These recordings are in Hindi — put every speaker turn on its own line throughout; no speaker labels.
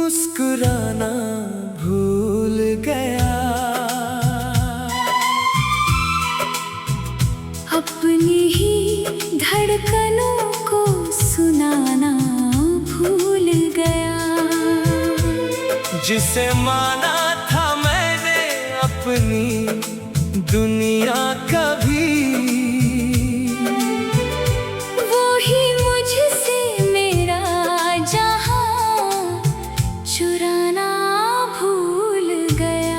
मुस्कुराना भूल गया,
अपनी ही धड़कनों को सुनाना भूल गया।
जिसे माना था मैंने अपनी दुनिया कभी,
वो ही मुझसे मेरा जहां चुराना भूल गया।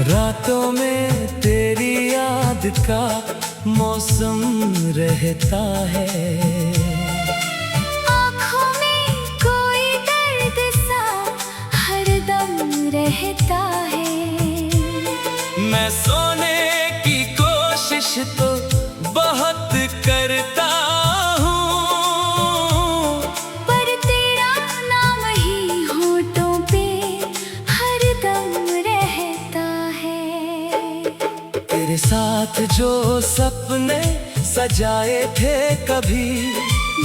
रातों में तेरी याद का मौसम रहता है,
आँखों में कोई दर्द सा हरदम रहता है।
मैं सोने की कोशिश तो बहुत करता हूँ,
पर तेरा नाम ही होठों पे हरदम रहता है।
तेरे साथ जो सपने सजाए थे कभी,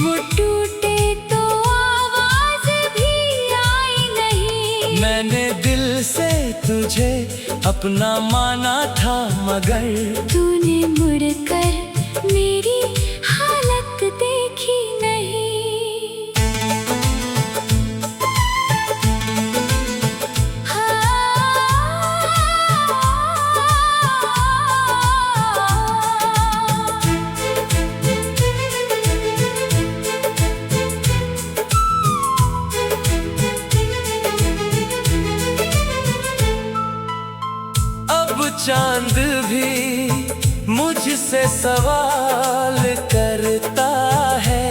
वो टूटे तो आवाज भी आई नहीं।
मैंने दिल से तुझे अपना माना था, मगर
तूने मुड़कर मेरी हालत देखी नहीं।
अब चांद भी मुझसे सवाल करता है,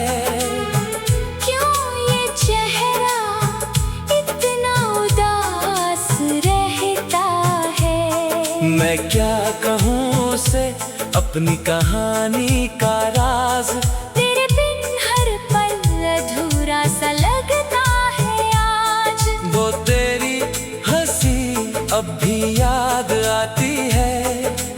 क्यों ये चेहरा इतना उदास रहता है।
मैं क्या कहूँ उसे अपनी कहानी का राज,
तेरे बिन हर पल अधूरा सा लगता है आज।
वो तेरी हंसी अब भी याद आती है,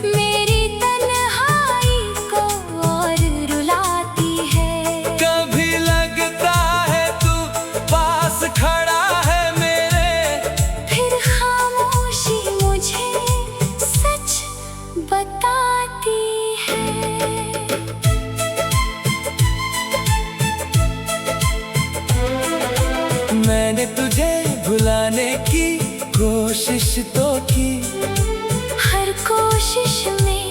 मेरी तन्हाई को और रुलाती है।
कभी लगता है तू पास खड़ा है मेरे,
फिर खामोशी मुझे सच बताती है।
मैंने तुझे भुलाने की कोशिश तो की,
हर कोशिश में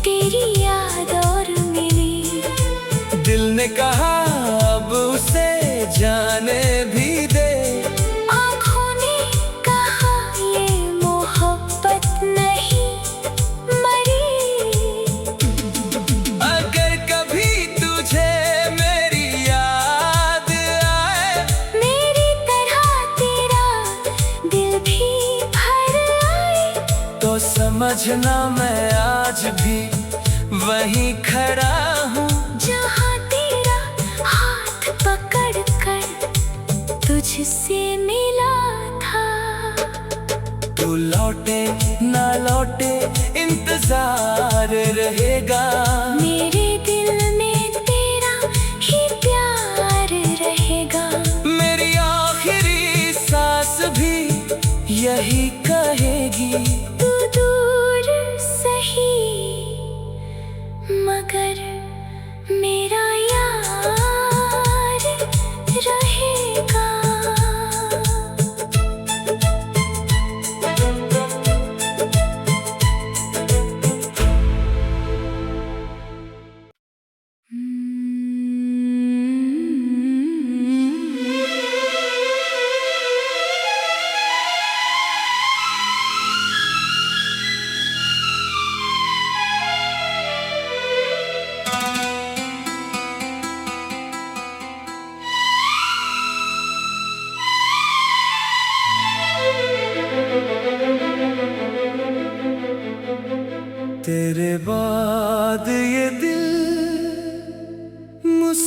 तेरी याद और मिली।
दिल ने कहा अब उसे जाने भी दे,
आँखों ने कहा ये मोहब्बत नहीं मरी।
अगर कभी तुझे मेरी याद आए,
मेरी तरह तेरा दिल भी भर आए,
तो समझना मैं आज भी वहीं खड़ा हूँ,
जहाँ तेरा हाथ पकड़ कर तुझसे मिला था।
तू लौटे ना लौटे इंतजार रहेगा,
मेरे दिल में तेरा ही प्यार रहेगा।
मेरी आखिरी सांस भी यही कहेगी,
तू दूर सही मगर मेरा यार रहेगा।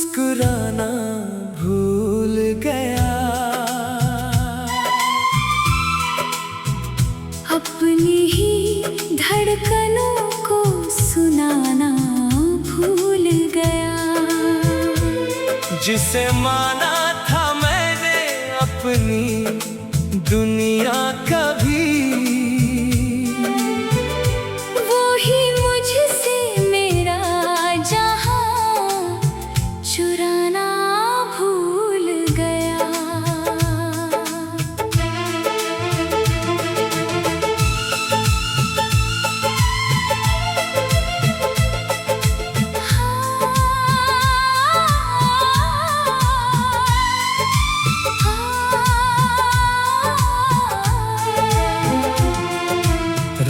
मुस्कुराना भूल गया।
अपनी ही धड़कनों को सुनाना भूल गया।
जिसे माना था मैंने अपनी दुनिया कभी,
वो ही मुझसे मेरा जहां चुराना भूल गया।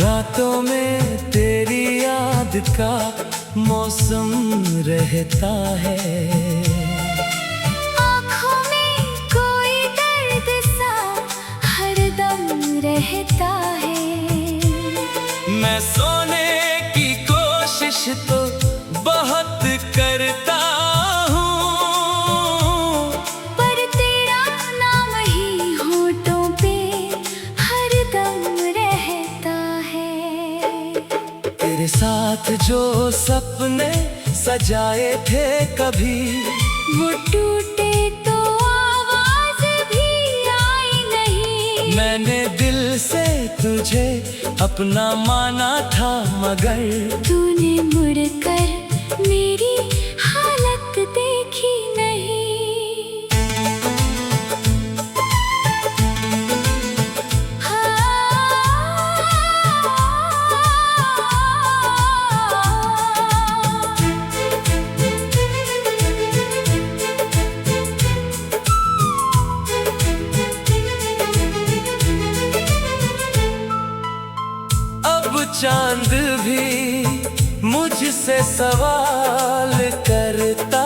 रातों में तेरी याद का मौसम रहता है।
आँखों में कोई दर्द सा हरदम रहता है।
मैं सोने की कोशिश तो बहुत करता हूँ,
पर तेरा नाम ही होठों पे हरदम रहता है।
तेरे साथ जो सपने सजाए थे कभी,
वो टूटे तो आवाज भी आई नहीं।
मैंने दिल से तुझे अपना माना था, मगर
तूने मुड़कर मेरी हालत देखी नहीं।
अब चांद भी मुझसे सवाल करता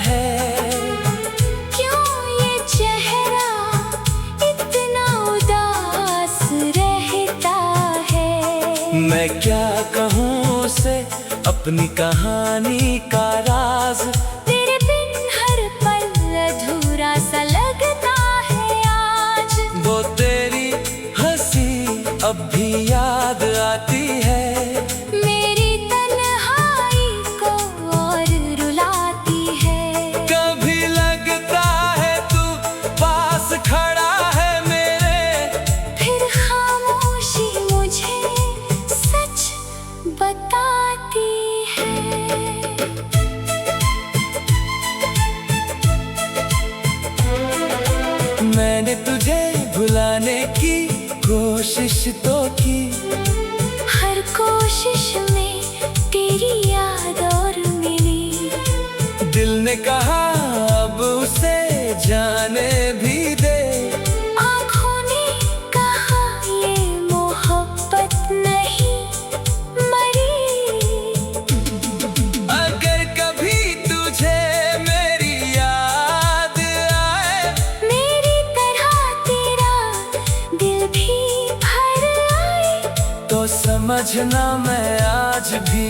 है।
क्यों ये चेहरा इतना उदास रहता है।
मैं क्या कहूँ उसे अपनी कहानी का राज।
तेरे बिन हर पल अधूरा सा लगता है आज।
वो तेरी हंसी अब भी याद आती है।
मेरी तन्हाई को और रुलाती है।
कभी लगता है तू पास खड़ा है मेरे,
फिर खामोशी मुझे सच बताती है।
मैंने तुझे भुलाने की कोशिश तो की,
हर कोशिश में तेरी याद और मिली।
दिल ने कहा अब उसे जाने भी दे।
आँखों ने कहा ये मोहब्बत नहीं मरी।
अगर कभी तुझे मेरी याद आए,
मेरी तरह तेरा दिल भी भर आए,
तो समझना मैं आज भी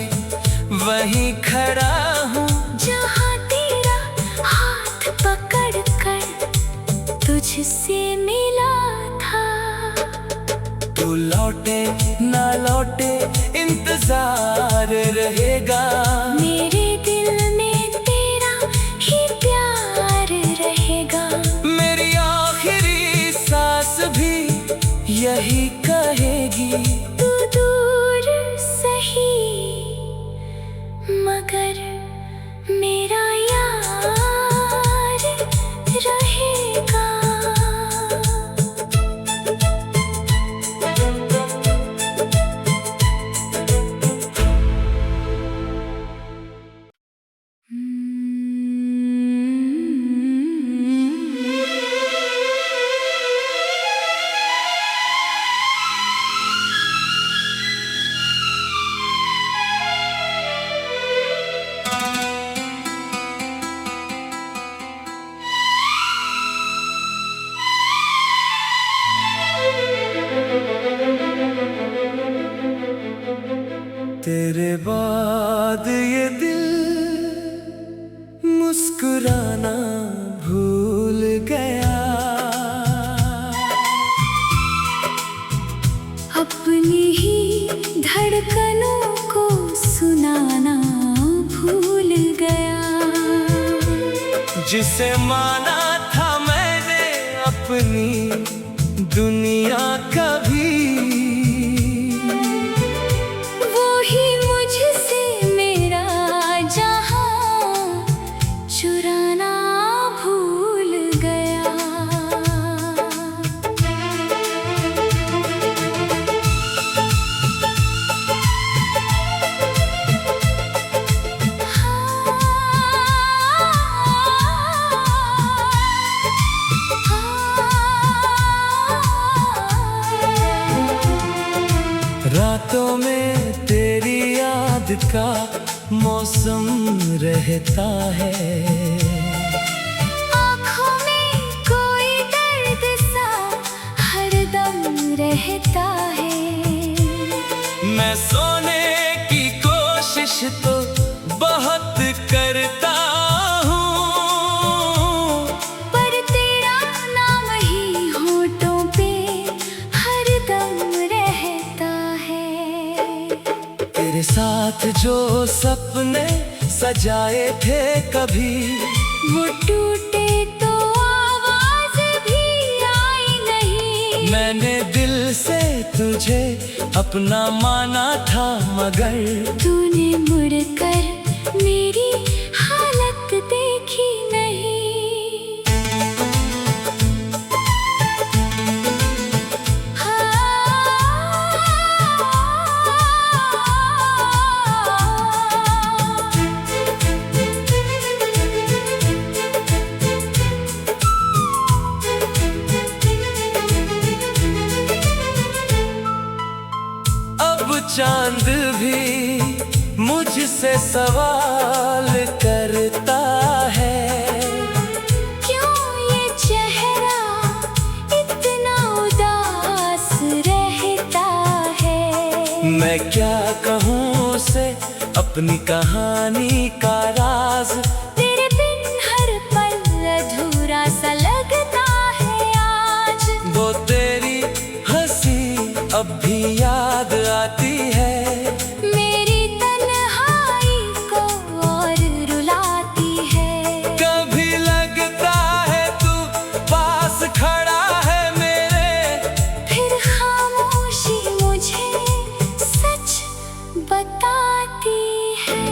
वहीं खड़ा हूँ,
जहाँ तेरा हाथ पकड़ कर तुझसे मिला था।
तू लौटे ना लौटे इंतजार रहेगा।
मेरे दिल में तेरा ही प्यार रहेगा।
मेरी आखिरी सांस भी यही कहेगी।
तू दूर सही मगर मेरा यार रहेगा।
मुस्कुराना भूल गया।
अपनी ही धड़कनों को सुनाना भूल गया।
जिसे माना था मैंने अपनी दुनिया कभी,
वो ही मुझसे मेरा जहां चुराना भूल गया।
रातों में तेरी याद का मौसम रहता है।
आँखों में कोई दर्द सा हरदम रहता है।
मैं सोने की कोशिश तो बहुत करता हूँ,
पर तेरा नाम ही होठों पे हरदम रहता है।
तेरे साथ जो सपने सजाए थे कभी,
वो टूटे तो आवाज भी आई नहीं।
मैंने दिल से तुझे अपना माना था, मगर
तूने मुड़कर मेरी हालत देखी नहीं।
अब चांद भी मुझसे सवाल करता है।
क्यों ये चेहरा इतना उदास रहता है।
मैं क्या कहूँ उसे अपनी कहानी का राज।
तेरे बिन हर पल अधूरा सा लगता है आज।
वो तेरी हंसी अब भी याद आती है।
मेरी तन्हाई को और रुलाती है।
कभी लगता है तू पास खड़ा है मेरे,
फिर खामोशी मुझे सच बताती है।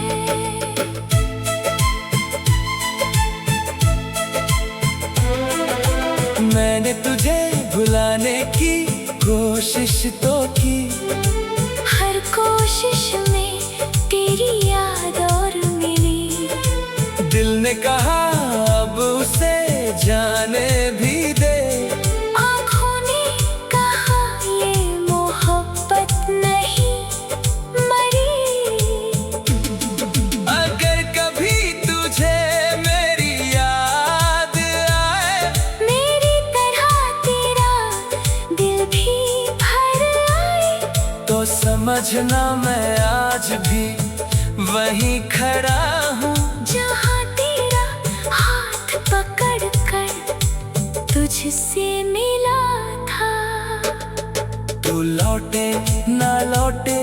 मैंने तुझे भुलाने की कोशिश तो की,
हर कोशिश में तेरी याद और मिली।
दिल ने कहा अब उसे जाने भी दे।
आँखों ने कहा ये मोहब्बत नहीं मरी।
अगर कभी तुझे मेरी याद आए,
मेरी तरह तेरा दिल भी भर आए,
तो समझना मैं आज भी वहीं खड़ा हूँ,
जहाँ तेरा हाथ पकड़ कर तुझसे मिला था।
तू लौटे ना लौटे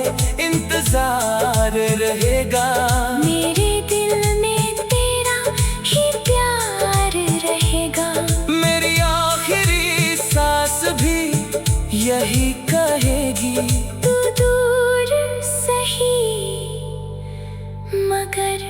इंतजार रहेगा।
मेरे दिल में तेरा ही प्यार रहेगा।
मेरी आखिरी सांस भी यही कहेगी।
तू दूर सही मगर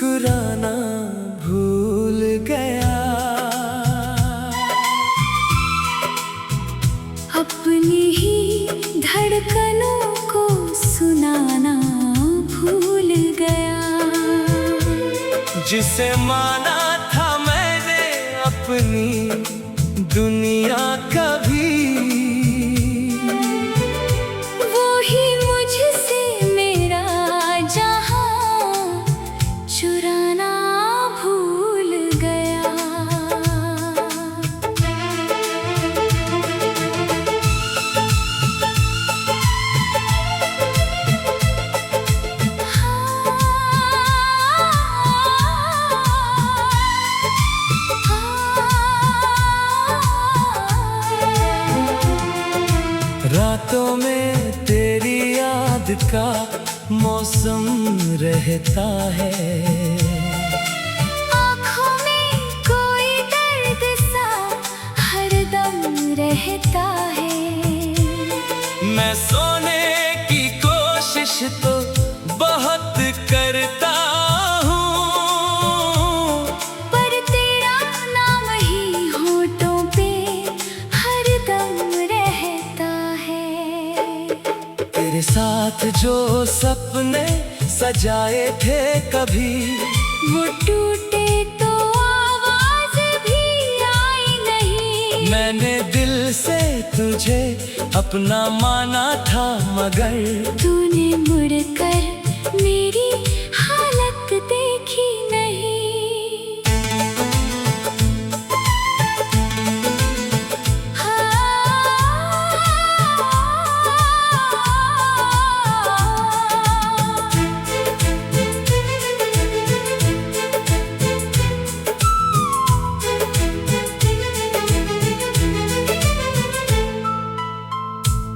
मुस्कुराना भूल गया।
अपनी ही धड़कनों को सुनाना भूल गया।
जिसे माना था मैंने अपनी दुनिया कभी,
वो ही मुझसे मेरा जहां चुराना भूल गया।
रातों में तेरी याद का मौसम रहता है।
आँखों में कोई दर्द सा हरदम रहता है।
मैं सोने की कोशिश तो बहुत करता हूँ,
पर तेरा नाम ही होठों पे हरदम रहता है।
तेरे साथ जो सपने सजाए थे कभी,
वो टूटे तो आवाज भी आई नहीं।
मैंने दिल से तुझे अपना माना था, मगर
तूने मुड़कर मेरी हालत देखी नहीं।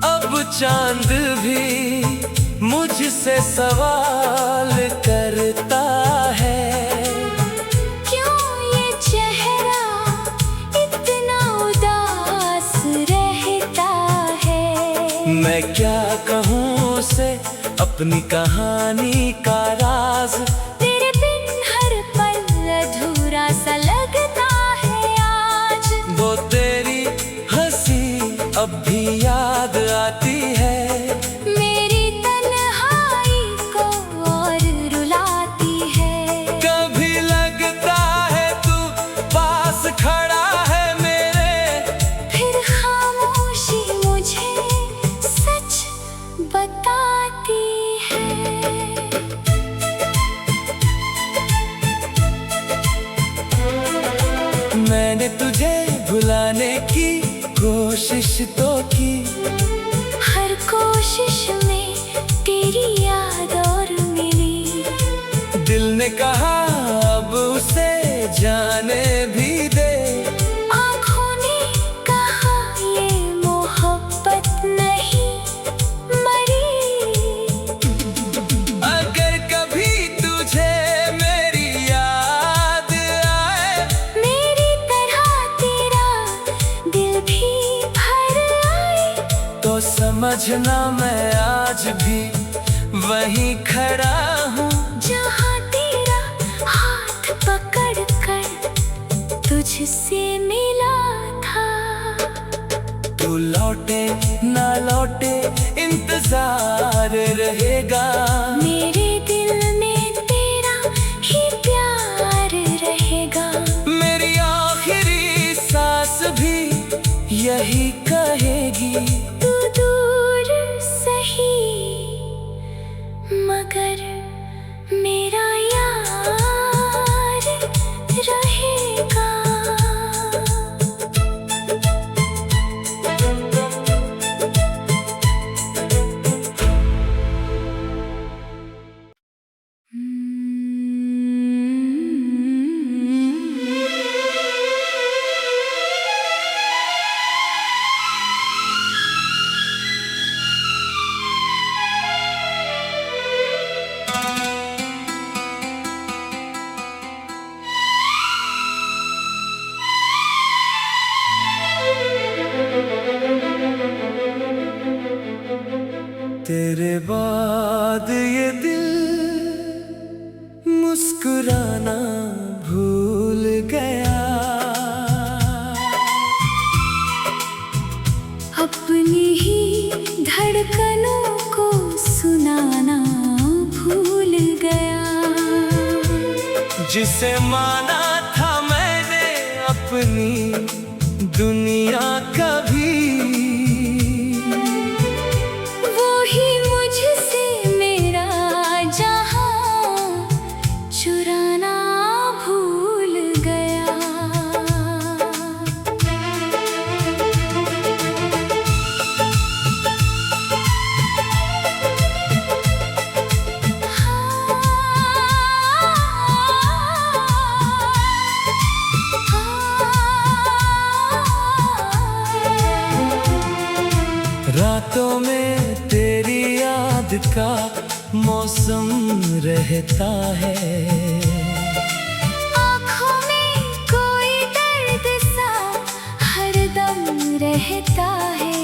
अब चांद भी मुझसे सवाल करता है।
क्यों ये चेहरा इतना उदास रहता है।
मैं क्या कहूँ उसे अपनी कहानी का राज।
तेरे बिन हर पल अधूरा सा लगता है आज।
वो तेरी हंसी अब भी याद आती है।
मेरी तन्हाई को और रुलाती है।
कभी लगता है तू पास खड़ा है मेरे,
फिर खामोशी मुझे सच बताती है।
मैंने तुझे भुलाने की कोशिश तो की,
हर कोशिश में तेरी याद और मिली।
दिल ने कहा अब उसे जाने भी दे।
आँखों ने कहा ये मोहब्बत नहीं मरी।
अगर कभी तुझे मेरी याद आए,
मेरी तरह तेरा दिल भी भर आए,
तो समझना मैं आज भी वहीं खड़ा हूँ,
जहाँ तेरा हाथ पकड़ कर तुझसे मिला था।
तू लौटे ना लौटे इंतजार रहेगा।
मेरे दिल में तेरा ही प्यार रहेगा।
मेरी आखिरी सांस भी यही कहेगी।
तू दूर सही मगर मेरा यार रहेगा।
मुस्कुराना भूल गया।
अपनी ही धड़कनों को सुनाना भूल गया।
जिसे माना था मैंने अपनी दुनिया कभी,
वो ही मुझसे मेरा जहां चुराना भूल गया।
रातों में तेरी याद का मौसम रहता है।
आँखों में कोई दर्द सा हरदम रहता है।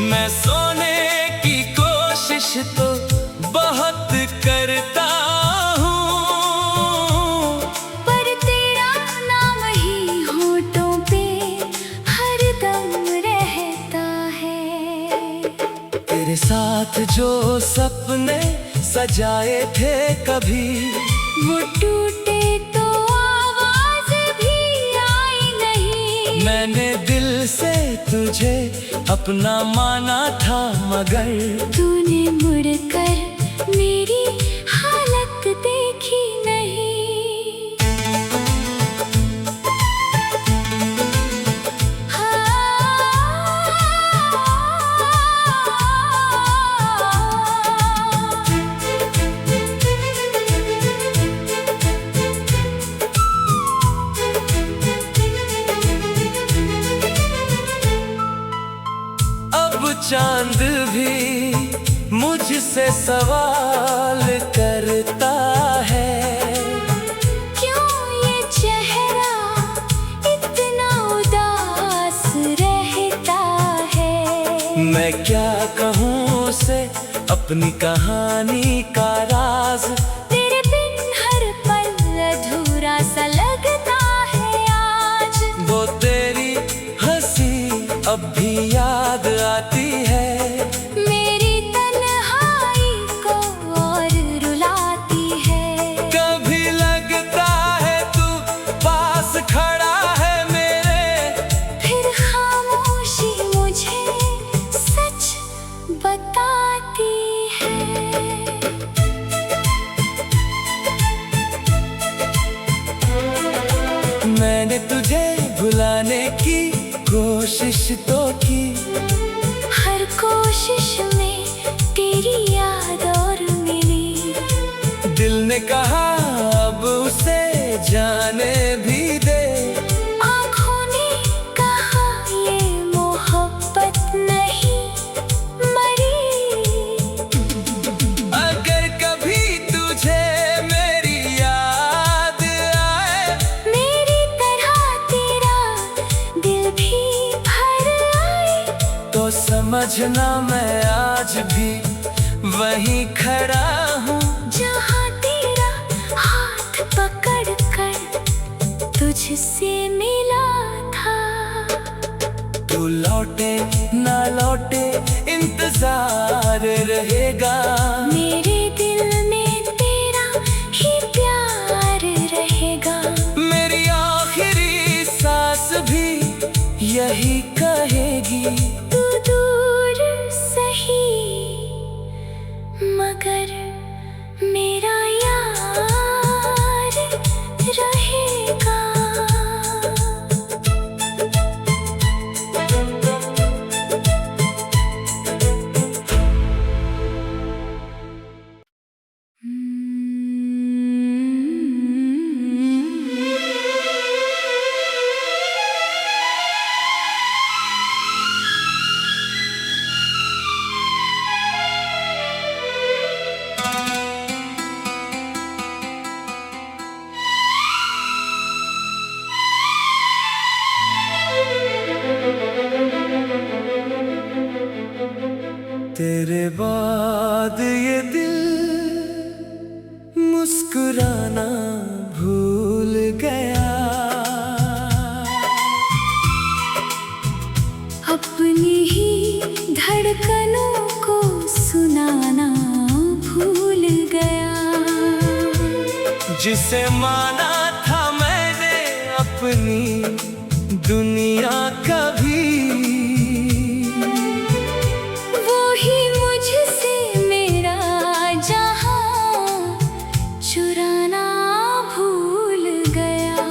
मैं सोने की कोशिश तो बहुत करता हूँ,
पर तेरा नाम ही होठों पे हरदम रहता है।
तेरे साथ जो सपने सजाए थे कभी,
वो टूटे तो आवाज भी आई नहीं।
मैंने दिल से तुझे अपना माना था, मगर
तूने मुड़कर मेरी हालत देखी नहीं।
अब चांद भी मुझसे सवाल करता है।
क्यों ये चेहरा इतना उदास रहता है।
मैं क्या कहूँ उसे अपनी कहानी का राज।
तेरे बिन हर पल अधूरा सा लगता है आज।
वो तेरी हंसी अब भी याद आती है।
मेरी तन्हाई को और रुलाती है।
कभी लगता है तू पास खड़ा है मेरे,
फिर खामोशी मुझे सच बताती है।
मैंने तुझे भुलाने की कोशिश तो की,
हर कोशिश में तेरी याद और मिली।
दिल ने कहा अब उसे जाने भी दे।
आँखों ने कहा ये मोहब्बत नहीं मरी।
अगर कभी तुझे मेरी याद आए,
मेरी तरह तेरा दिल भी भर आए,
तो समझना मैं आज भी वहीं खड़ा हूँ,
जहाँ तेरा हाथ पकड़ कर तुझसे मिला था।
तू लौटे ना लौटे इंतजार रहेगा।
मेरे दिल में तेरा ही प्यार रहेगा।
मेरी आखिरी सांस भी यही कहेगी।
तू दूर सही मगर मेरा यार रहेगा।
मुस्कुराना भूल गया।
अपनी ही धड़कनों को सुनाना भूल गया।
जिसे माना था मैंने अपनी दुनिया कभी,
वो ही मुझसे मेरा जहां चुराना भूल गया।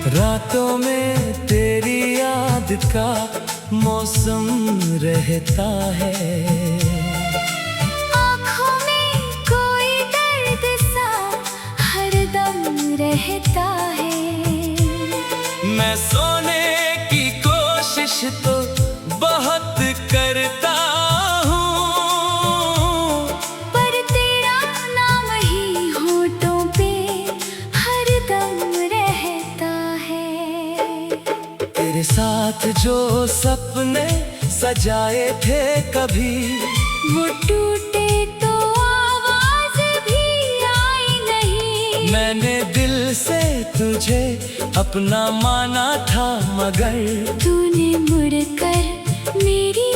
रातों में तेरी याद का मौसम रहता है।
आँखों में कोई दर्द सा हरदम रहता है।
मैं सोने की कोशिश तो बहुत करता हूँ,
पर तेरा नाम ही होठों पे हरदम रहता है।
तेरे साथ जो सपने सजाए थे कभी,
वो टूटे तो आवाज भी आई नहीं।
मैंने दिल से तुझे अपना माना था, मगर
तूने मुड़कर मेरी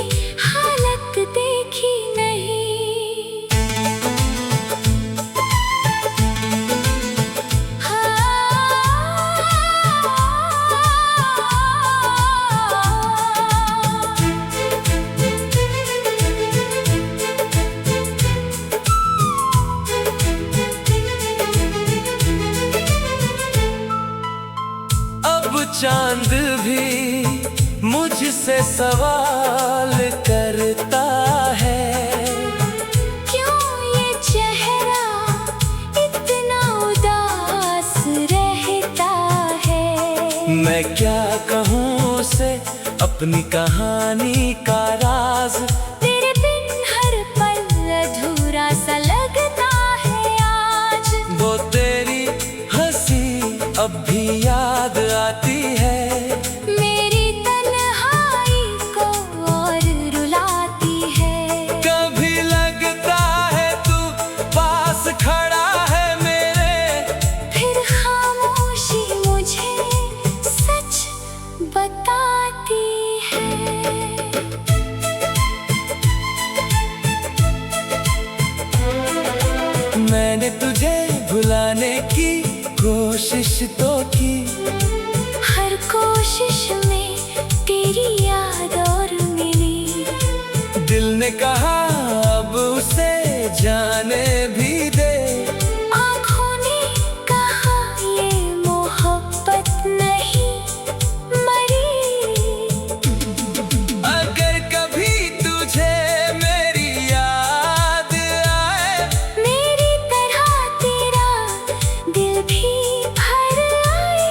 हालत देखी नहीं।
अब चांद भी मुझसे सवाल करता है।
क्यों ये चेहरा इतना उदास रहता है।
मैं क्या कहूँ उसे अपनी कहानी का राज।
तेरे बिन हर पल अधूरा सा लगता है आज।
वो तेरी हंसी अब भी याद आती है।
मेरी तन्हाई को और रुलाती है।
कभी लगता है तू पास खड़ा है मेरे,
फिर खामोशी मुझे सच बताती है।
मैंने तुझे भुलाने की कोशिश तो की,
हर कोशिश में तेरी याद और मिली।
दिल ने कहा अब उसे जाने भी दे।
आँखों ने कहा ये मोहब्बत नहीं मरी।
अगर कभी तुझे मेरी याद आए,
मेरी तरह तेरा दिल भी भर आए,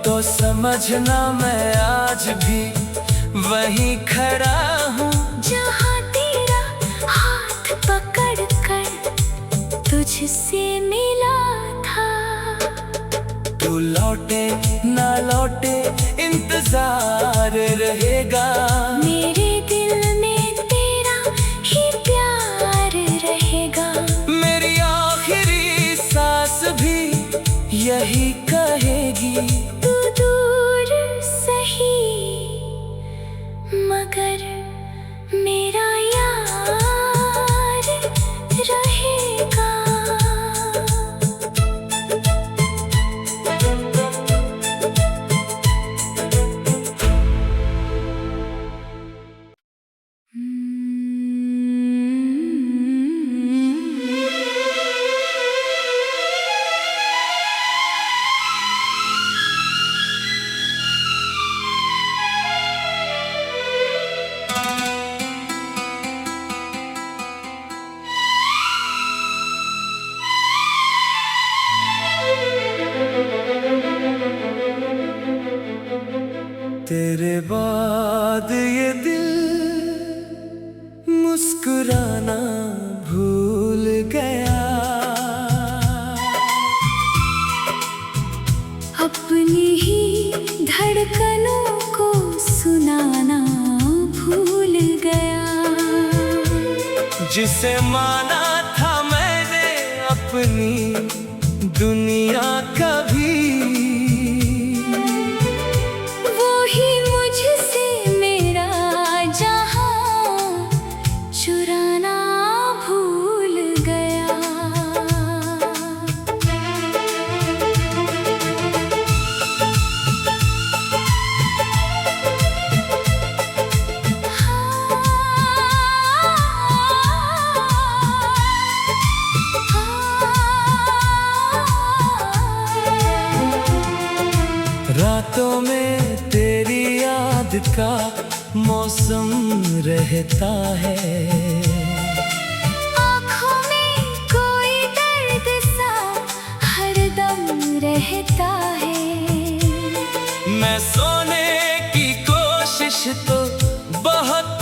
तो समझना मैं आज भी वहीं खड़ा हूँ,
जहाँ तेरा हाथ पकड़ कर तुझसे मिला था।
तू लौटे ना लौटे इंतजार रहेगा।
मेरे दिल में तेरा ही प्यार रहेगा।
मेरी आखिरी सांस भी यही कहेगी।
तू दूर सही मगर मेरा यार रहेगा।
मुस्कुराना भूल गया।
अपनी ही धड़कनों को सुनाना भूल गया।
जिसे माना था मैंने अपनी दुनिया कभी,
वो ही मुझसे मेरा जहां चुराना भूल गया।
रातों में तेरी याद का मौसम रहता है।
आँखों में कोई दर्द सा हरदम रहता है।
मैं सोने की कोशिश तो बहुत